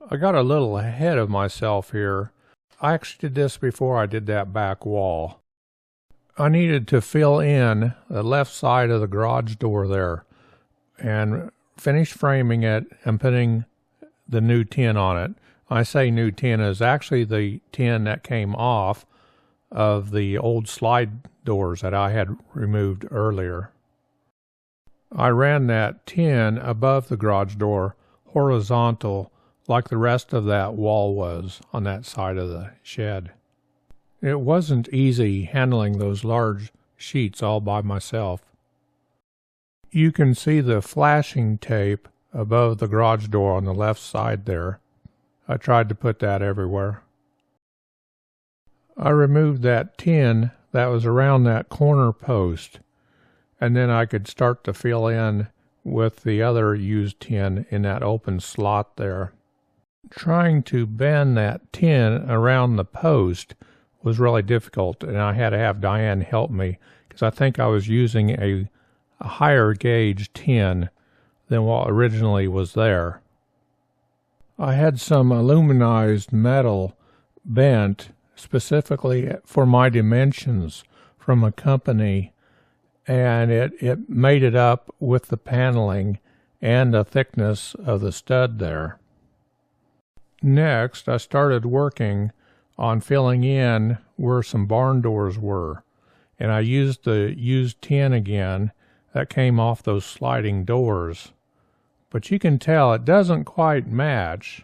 I got a little ahead of myself here. I actually did this before I did that back wall. I needed to fill in the left side of the garage door there and finish framing it and putting the new tin on it. I say new tin is actually the tin that came off of the old slide doors that I had removed earlier. I ran that tin above the garage door horizontal like the rest of that wall was on that side of the shed. It wasn't easy handling those large sheets all by myself. You can see the flashing tape above the garage door on the left side there. I tried to put that everywhere. I removed that tin that was around that corner post, and then I could start to fill in with the other used tin in that open slot there. Trying to bend that tin around the post was really difficult, and I had to have Diane help me because I think I was using a higher gauge tin than what originally was there. I had some aluminized metal bent specifically for my dimensions from a company, and it made it up with the paneling and the thickness of the stud there. Next, I started working on filling in where some barn doors were, and I used the used tin again that came off those sliding doors. But you can tell it doesn't quite match.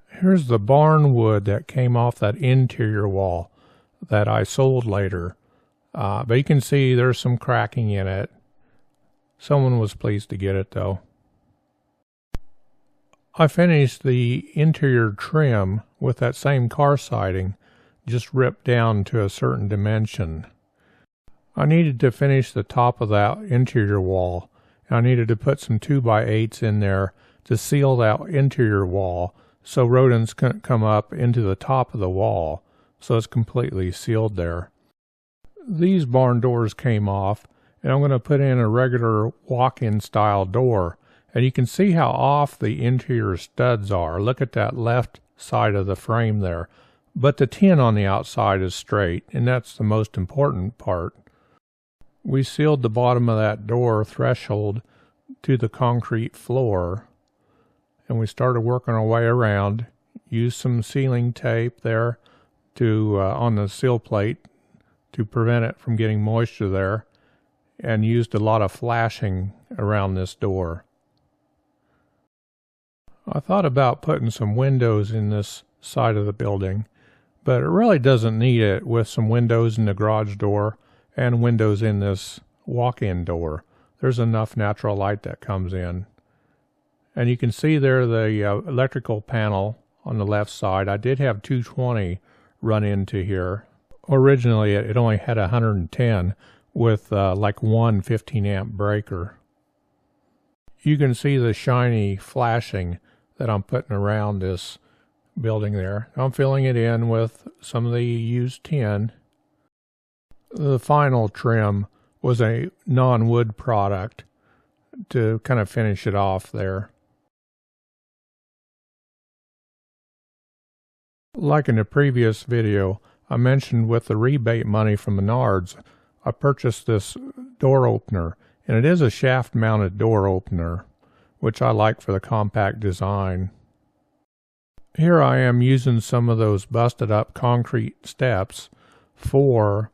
Here's the barn wood that came off that interior wall that I sold later. But you can see there's some cracking in it. Someone was pleased to get it though. I finished the interior trim with that same car siding, just ripped down to a certain dimension. I needed to finish the top of that interior wall, and I needed to put some 2x8s in there to seal that interior wall so rodents couldn't come up into the top of the wall, so it's completely sealed there. These barn doors came off, and I'm going to put in a regular walk-in style door, and you can see how off the interior studs are. Look at that left side of the frame there. But the tin on the outside is straight, and that's the most important part. We sealed the bottom of that door threshold to the concrete floor, and we started working our way around. Used some sealing tape there to on the seal plate to prevent it from getting moisture there, and used a lot of flashing around this door. I thought about putting some windows in this side of the building, but it really doesn't need it with some windows in the garage door and windows in this walk-in door. There's enough natural light that comes in. And you can see there the electrical panel on the left side. I did have 220 run into here. Originally it only had 110 with like one 15 amp breaker. You can see the shiny flashing that I'm putting around this building there. I'm filling it in with some of the used tin. The final trim was a non-wood product to kind of finish it off there. Like in the previous video, I mentioned with the rebate money from Menards, I purchased this door opener, and it is a shaft-mounted door opener, which I like for the compact design. Here I am using some of those busted up concrete steps for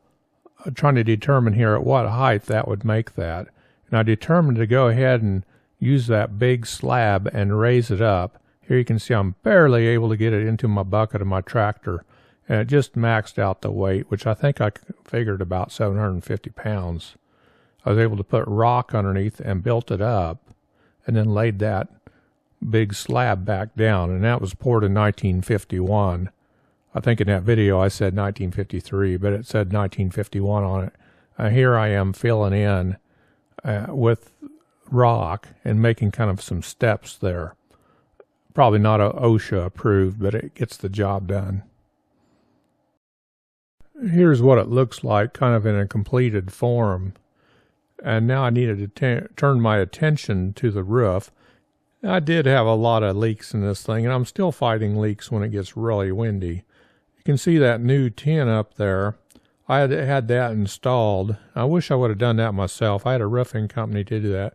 trying to determine here at what height that would make that. And I determined to go ahead and use that big slab and raise it up. Here you can see I'm barely able to get it into my bucket of my tractor, and it just maxed out the weight, which I think I figured about 750 pounds. I was able to put rock underneath and built it up, and then laid that big slab back down, and that was poured in 1951. I think in that video I said 1953, but it said 1951 on it. Here I am filling in with rock and making kind of some steps there. Probably not a OSHA approved, but it gets the job done. Here's what it looks like kind of in a completed form. and now I needed to turn my attention to the roof. I did have a lot of leaks in this thing, and I'm still fighting leaks when it gets really windy. You can see that new tin up there. I had that installed. I wish I would have done that myself. I had a roofing company to do that,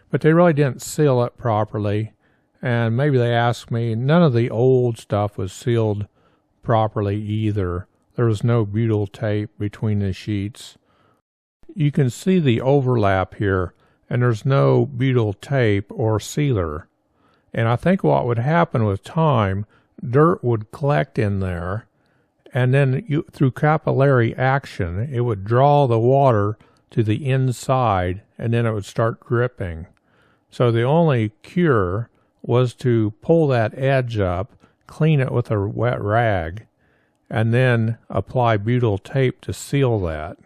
but they really didn't seal it properly, and maybe they asked me. None of the old stuff was sealed properly either. There was no butyl tape between the sheets. You can see the overlap here, and there's no butyl tape or sealer. And I think what would happen with time, dirt would collect in there, and then through capillary action, it would draw the water to the inside, and then it would start dripping. So the only cure was to pull that edge up, clean it with a wet rag, and then apply butyl tape to seal that.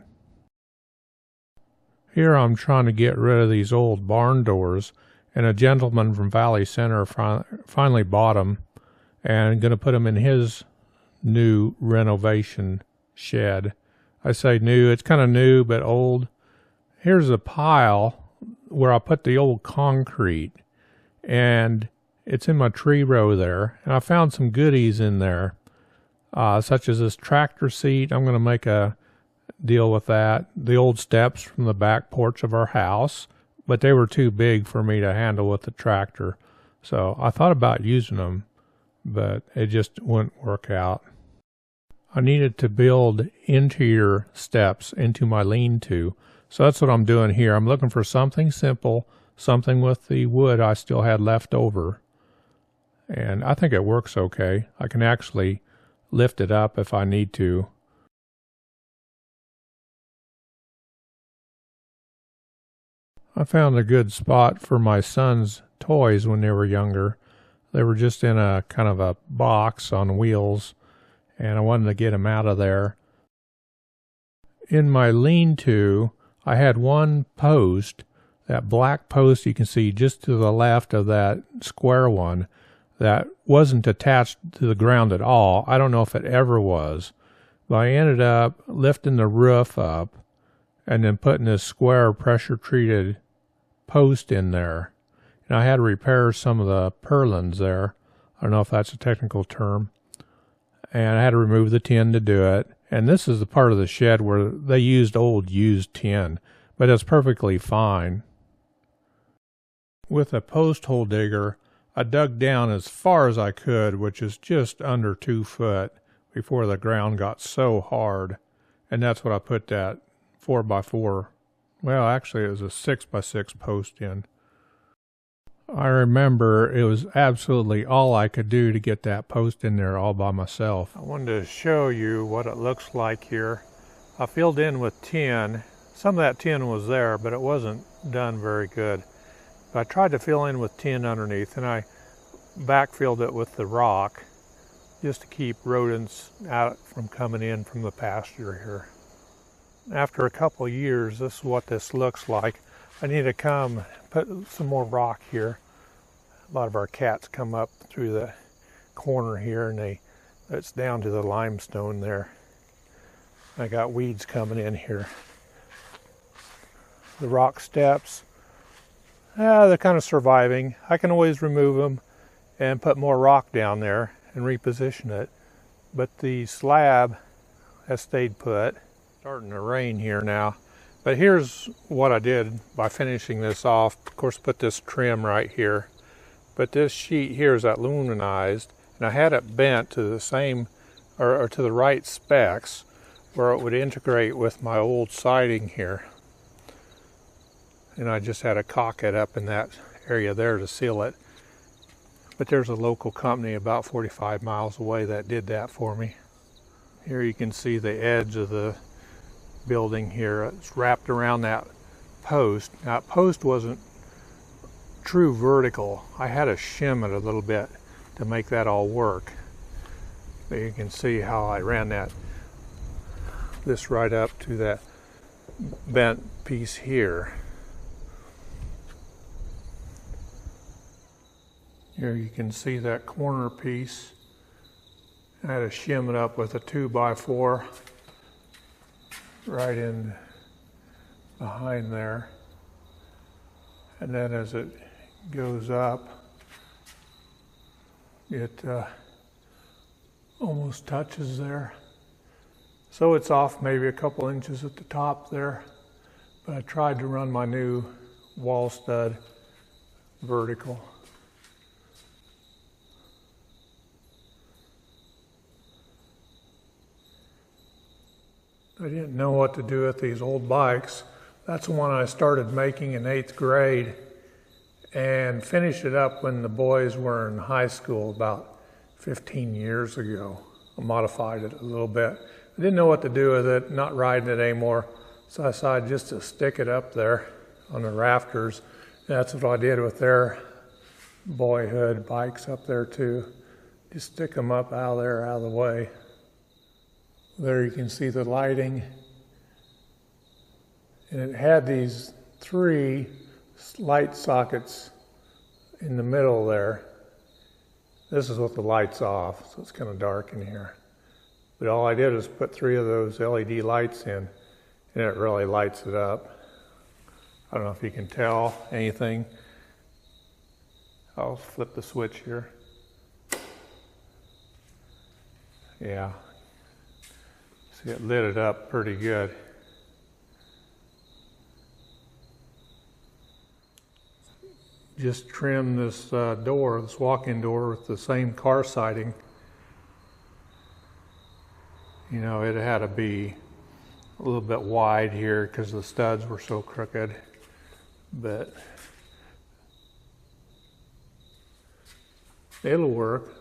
Here I'm trying to get rid of these old barn doors, and a gentleman from Valley Center finally bought them and going to put them in his new renovation shed. I say new, it's kind of new but old. Here's a pile where I put the old concrete, and it's in my tree row there, and I found some goodies in there, such as this tractor seat. I'm going to make a deal with that. The old steps from the back porch of our house, but they were too big for me to handle with the tractor, so I thought about using them, but it just wouldn't work out. I needed to build interior steps into my lean-to, so that's what I'm doing here. I'm looking for something simple, something with the wood I still had left over, and I think it works okay. I can actually lift it up if I need to. I found a good spot for my son's toys when they were younger. They were just in a kind of a box on wheels, and I wanted to get them out of there. In my lean-to, I had one post, that black post you can see just to the left of that square one, that wasn't attached to the ground at all. I don't know if it ever was, but I ended up lifting the roof up and then putting this square pressure-treated post in there. And I had to repair some of the purlins there. I don't know if that's a technical term. And I had to remove the tin to do it. And this is the part of the shed where they used old used tin, but it's perfectly fine. With a post hole digger, I dug down as far as I could, which is just under 2 foot, before the ground got so hard. And that's what I put that 4x4, well, actually it was a 6x6 post in. I remember it was absolutely all I could do to get that post in there all by myself. I wanted to show you what it looks like here. I filled in with tin. Some of that tin was there, but it wasn't done very good. But I tried to fill in with tin underneath, and I backfilled it with the rock just to keep rodents out from coming in from the pasture here. After a couple of years, this is what this looks like. I need to come put some more rock here. A lot of our cats come up through the corner here, and it's down to the limestone there. I got weeds coming in here. The rock steps, they're kind of surviving. I can always remove them and put more rock down there and reposition it. But the slab has stayed put. Starting to rain here now. But here's what I did by finishing this off. Of course, put this trim right here. But this sheet here is aluminized, and I had it bent to the same, or to the right specs, where it would integrate with my old siding here. And I just had to caulk it up in that area there to seal it. But there's a local company about 45 miles away that did that for me. Here you can see the edge of the building here. It's wrapped around that post. Now, that post wasn't true vertical. I had to shim it a little bit to make that all work. But you can see how I ran this right up to that bent piece here. Here you can see that corner piece. I had to shim it up with a 2x4 right in behind there. and then as it goes up, it almost touches there. So it's off maybe a couple inches at the top there, but I tried to run my new wall stud vertical. I didn't know what to do with these old bikes. That's the one I started making in 8th grade and finished it up when the boys were in high school about 15 years ago. I modified it a little bit. I didn't know what to do with it, not riding it anymore, so I decided just to stick it up there on the rafters. And that's what I did with their boyhood bikes up there too. Just stick them up out of there, out of the way. There you can see the lighting. And it had these 3 light sockets in the middle there. This is with the lights off, so it's kind of dark in here. But all I did was put 3 of those LED lights in, and it really lights it up. I don't know if you can tell anything. I'll flip the switch here. Yeah. See, it lit it up pretty good. Just trim this door, this walk-in door, with the same car siding. You know, it had to be a little bit wide here because the studs were so crooked, but it'll work.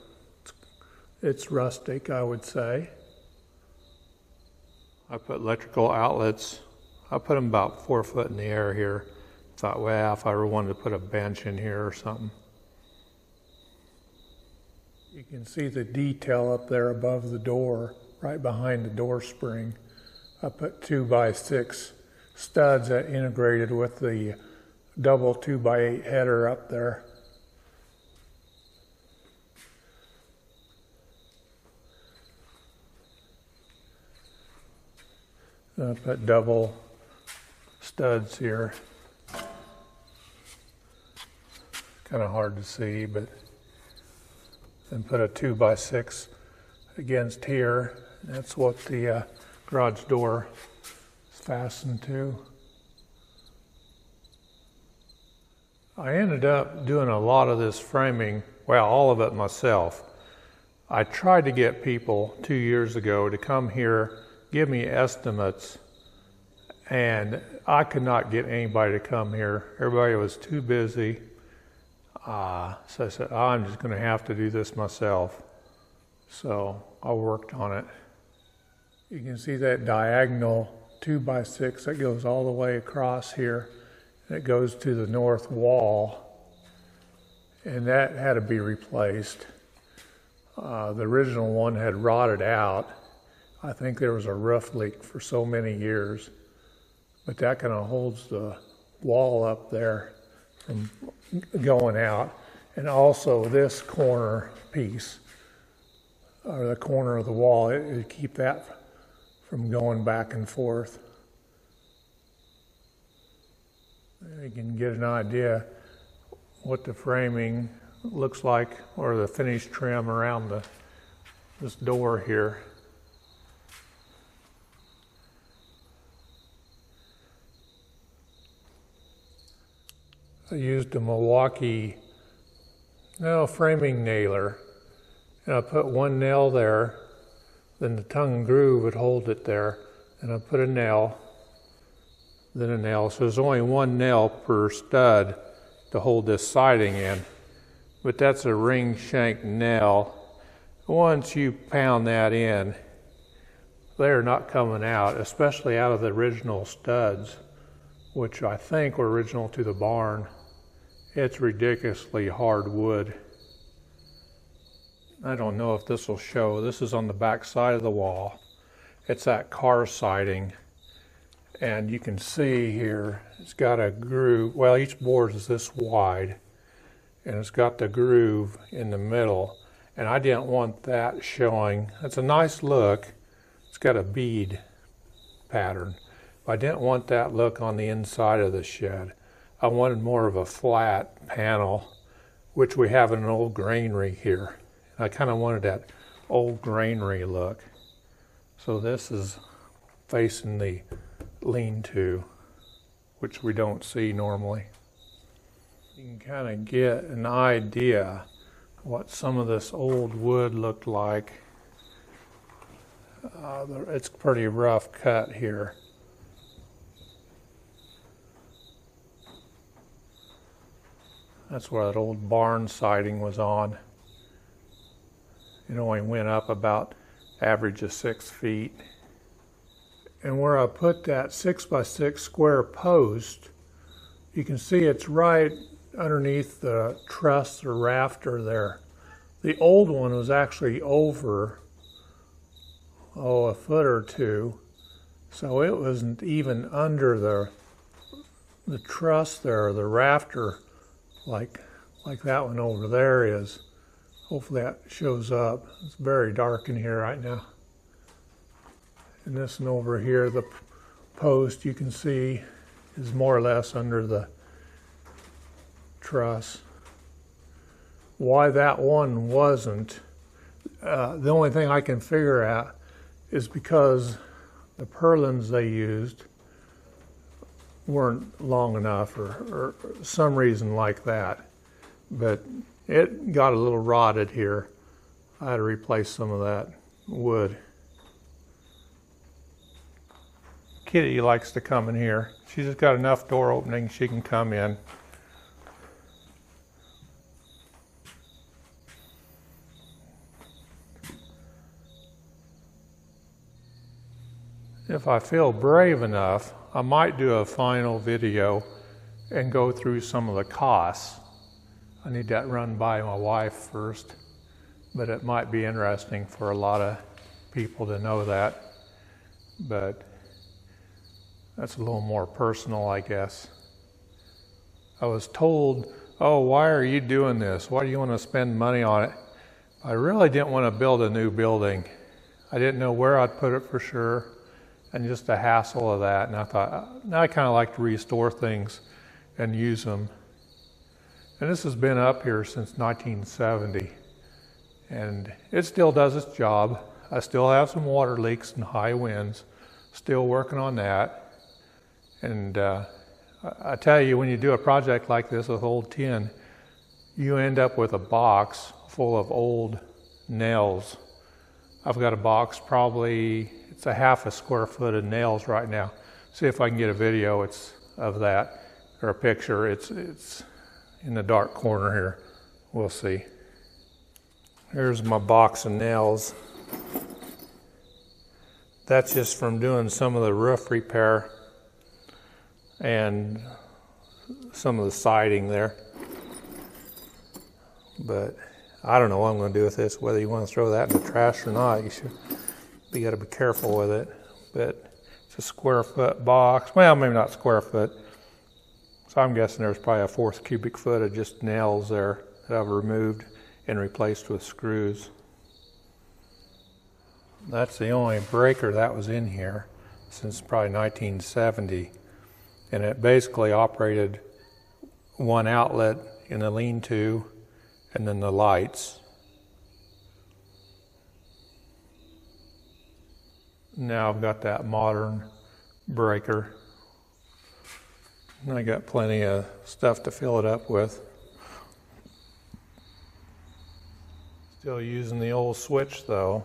It's rustic, I would say. I put electrical outlets, I put them about 4 foot in the air here. Thought, well, if I ever wanted to put a bench in here or something. You can see the detail up there above the door, right behind the door spring. I put 2x6 studs that integrated with the double 2x8 header up there. I put double studs here. Kind of hard to see, but then put a 2x6 against here. That's what the garage door is fastened to. I ended up doing a lot of this framing, well, all of it myself. I tried to get people 2 years ago to come here, give me estimates, and I could not get anybody to come here. Everybody was too busy. So I said, I'm just going to have to do this myself. So I worked on it. You can see that diagonal 2x6 that goes all the way across here. And it goes to the north wall. And that had to be replaced. The original one had rotted out. I think there was a roof leak for so many years. But that kind of holds the wall up there from going out. And also this corner piece, or the corner of the wall, it would keep that from going back and forth. You can get an idea what the framing looks like, or the finished trim around this door here. I used a Milwaukee framing nailer, and I put one nail there, then the tongue and groove would hold it there, and I put a nail, then a nail. So there's only one nail per stud to hold this siding in, but that's a ring shank nail. Once you pound that in, they're not coming out, especially out of the original studs, which I think were original to the barn. It's ridiculously hard wood. I don't know if this will show. This is on the back side of the wall. It's that car siding. And you can see here, it's got a groove. Well, each board is this wide. And it's got the groove in the middle. And I didn't want that showing. It's a nice look. It's got a bead pattern. But I didn't want that look on the inside of the shed. I wanted more of a flat panel, which we have in an old granary here. I kind of wanted that old granary look. So this is facing the lean-to, which we don't see normally. You can kind of get an idea what some of this old wood looked like. It's pretty rough cut here. That's where that old barn siding was on. It only went up about average of 6 feet. And where I put that 6x6 square post, you can see it's right underneath the truss or rafter there. The old one was actually over, a foot or two, so it wasn't even under the truss there, or the rafter, like that one over there is. Hopefully that shows up. It's very dark in here right now. And this one over here, the post you can see is more or less under the truss. Why that one wasn't, the only thing I can figure out is because the purlins they used weren't long enough, or some reason like that. But it got a little rotted here. I had to replace some of that wood. Kitty likes to come in here. She's just got enough door opening she can come in. If I feel brave enough, I might do a final video and go through some of the costs. I need that run by my wife first, but it might be interesting for a lot of people to know that. But that's a little more personal, I guess. I was told, oh, why are you doing this? Why do you want to spend money on it? I really didn't want to build a new building. I didn't know where I'd put it for sure, and just the hassle of that. And I thought, now I kind of like to restore things and use them. And this has been up here since 1970, and it still does its job. I still have some water leaks and high winds, still working on that. And I tell you, when you do a project like this with old tin, you end up with a box full of old nails. I've got a box, probably, it's a half a square foot of nails right now. See if I can get a video of that, or a picture. It's in the dark corner here. We'll see. Here's my box of nails. That's just from doing some of the roof repair and some of the siding there. But I don't know what I'm going to do with this, whether you want to throw that in the trash or not. You got to be careful with it. But it's a square foot box. Well, maybe not square foot. So I'm guessing there's probably a 1/4 cubic foot of just nails there that I've removed and replaced with screws. That's the only breaker that was in here since probably 1970. And it basically operated one outlet in the lean-to and then the lights. Now I've got that modern breaker. And I got plenty of stuff to fill it up with. Still using the old switch though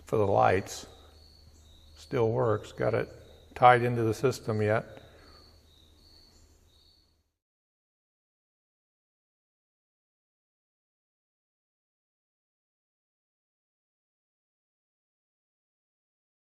for the lights. Still works. Got it tied into the system yet.